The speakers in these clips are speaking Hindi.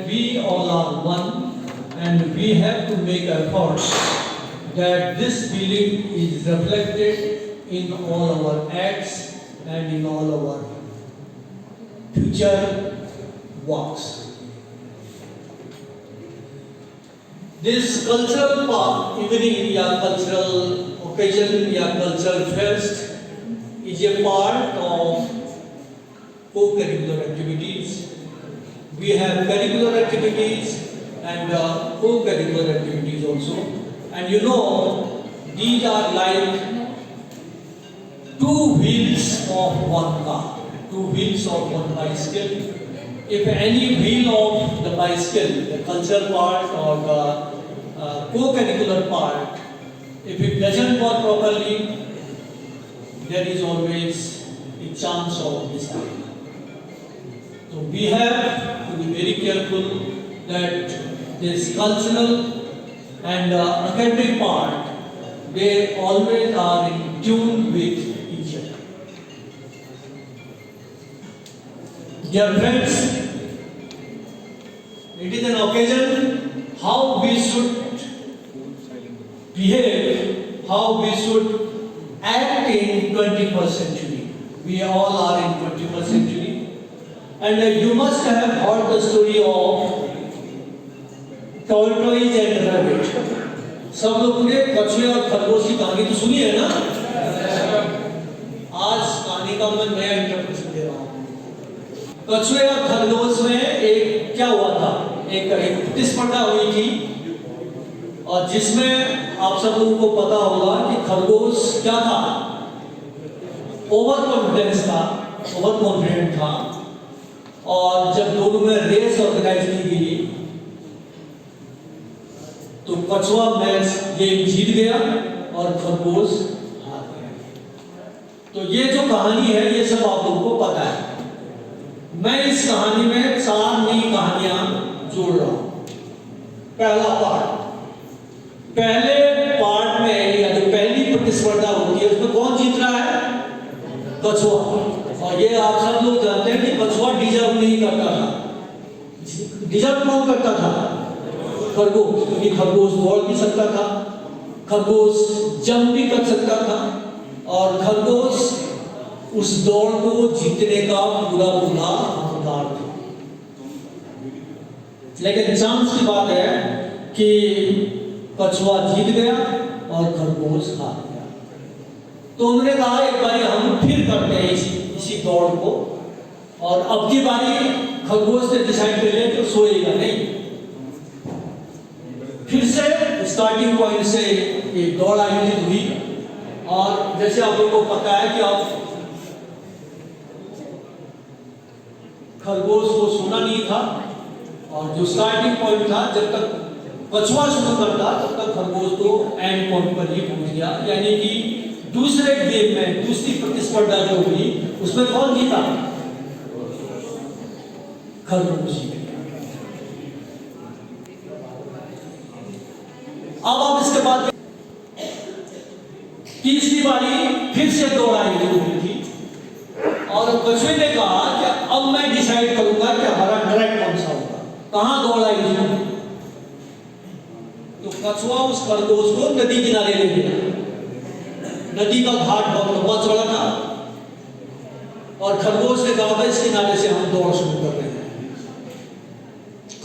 we all are one, and we have to make efforts that this feeling is reflected in all our acts and in all our future works. This cultural evening या cultural occasion या cultural fest is a part of co-curricular activities. We have curricular activities and co-curricular activities also. And you know, these are like two wheels of one car, two wheels of one bicycle. If any wheel of the bicycle, the cultural part or the co-curricular part, if it doesn't work properly, there is always a chance of mishap. So we have to be very careful that this cultural and academic part, they always are in tune with each other. Dear friends, it is an occasion how we should behave, how we should act in 21st century. We all are in 21st century. And you must have heard the story of tortoise and rabbit. सब लोगों ने कछुए और खरगोश की कहानी तो सुनी है ना? आज कहानी का मैं नया इंटरप्रिटेशन दे रहा हूँ। कछुए और खरगोश में एक क्या हुआ था? एक प्रतिस्पर्धा हुई थी और जिसमें आप सब लोगों को पता होगा कि खरगोश क्या था? ओवर कॉन्फिडेंस था, ओवर कॉन्फिडेंट था। और जब दोनों में रेस ऑर्गेनाइज की गई तो कछुआ मैच गेम जीत गया और खरगोश हार गया। तो ये जो कहानी है ये सब आप लोगों को पता है। मैं इस कहानी में 4 नई कहानियां जोड़ रहा हूं। पहला पार्ट, पहले पार्ट में या जो पहली प्रतिस्पर्धा होती है उसमें कौन जीत रहा है? कछुआ। और ये आप सब लोग जानते हैं कि कछुआ डिजर्व नहीं करता था। डिजर्व कौन करता था? खरगोश, क्योंकि खरगोश दौड़ भी सकता था, खरगोश जंप भी कर सकता था और खरगोश उस दौड़ को जीतने का पूरा हकदार था। लेकिन चांस की बात है कि कछुआ जीत गया और खरगोश हार गया। तो उन्होंने कहा एक बारी हम फिर करते हैं इसी दौड़ को, और अब की बारी खरगोश ने डिसाइड कर लिया कि सोएगा नहीं। फिर से स्टार्टिंग पॉइंट से ये दौड़ आयोजित हुई और जैसे आप लोगों को पता है कि अब खरगोश को सोना नहीं था और जो स्टार्टिंग पॉइंट था जब तक कछुआ शुरू करता तब तक खरगोश को एंड पॉइंट पर ही पहुंच गया। यानी कि दूसरे गेम में दूसरी प्रतिस्पर्धा जो हुई उसमें कौन जीता? खरगोश। अब आप इसके बाद तीसरी बारी फिर से दौड़ आयोजित हुई थी और कछुए ने कहा कि अब मैं डिसाइड करूंगा कि हमारा ट्रैक कौन सा होगा, कहां दौड़ आयोजित होगी। तो कछुआ उस खरगोश को नदी किनारे ले गया। नदी का घाट बहुत लंबा चौड़ा था और खरगोश ने कहा इस किनारे से हम दौड़ शुरू कर रहे हैं।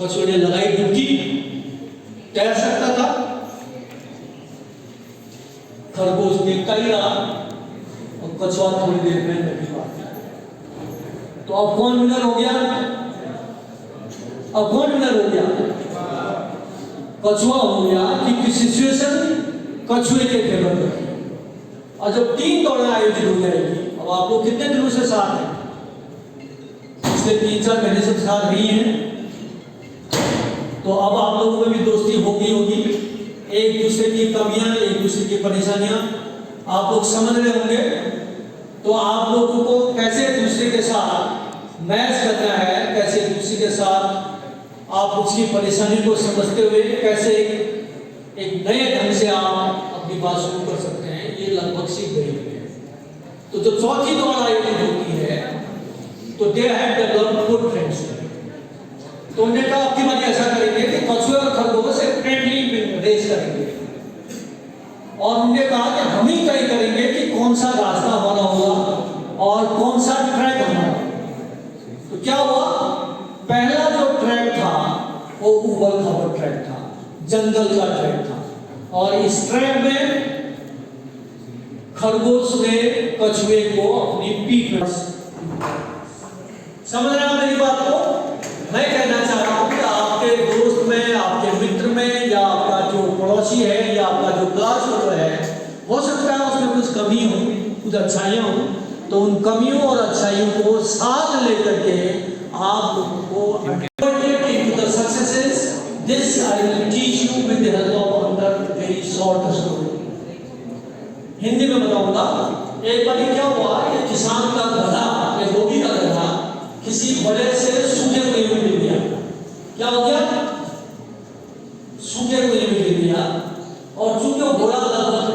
कछुए ने लगाई डुबकी, तैर सकता था, खरगोश देखता ही रहा और कछुआ थोड़ी देर में नदी पार गया। तो अब कौन विनर हो गया? अब कौन विनर हो गया? कछुआ हो गया कि सिचुएशन कछुए के फेवर में। और जब 3 दौड़ें आयोजित हो जाएगी, अब आप लोग कितने दिनों से साथ हैं? पिछले 3-4 महीने से साथ नहीं है, तो अब आप लोगों में भी दोस्ती होगी। एक दूसरे की कमियां, एक दूसरे की परेशानियां आप लोग समझ रहे होंगे। तो आप लोगों को कैसे दूसरे के साथ मैच करना है, कैसे दूसरे के साथ आप उसकी परेशानी को समझते हुए कैसे एक नए ढंग से आप अपनी बात शुरू कर सकते हैं, ये लगभग सीख गए हैं। तो जो चौथी दौड़ आयोजित होती है तो they have developed good friends. तो उन्होंने कहा आपकी बात ऐसा करेंगे कि कछुए और खरगोश एक फ्रेंडली रेस करेंगे, और उन्होंने कहा कि हम ही तय करेंगे कि कौन सा रास्ता हमारा होगा और कौन सा ट्रैक हमारा। तो क्या हुआ, पहला जो ट्रैक था वो उबड़ खाबड़ ट्रैक था, जंगल का ट्रैक था, और इस ट्रैक में खरगोश ने कछुए को अपनी पीठ में, समझ रहे हैं मेरी बात को? मैं कहना चाह रहा हूं कि आपके दोस्त में, आपके मित्र में, या आपका जो पड़ोसी है, या आपका जो क्लास फेलो है, हो सकता है उसमें कुछ कमी हो, कुछ अच्छाइयां हो, तो उन कमियों और अच्छाइयों को साथ लेकर के आप लोगों को successes this I will teach you with the help of another very short story. Hindi में बताऊंगा। एक बार क्या हुआ कि किसान का गधा, एक गोभी का गधा किसी बड़े से सूखे कुएं में गिर गया। क्या हो गया? सूखे कुएं में गिर गया, और चूंकि घोड़ा लगभग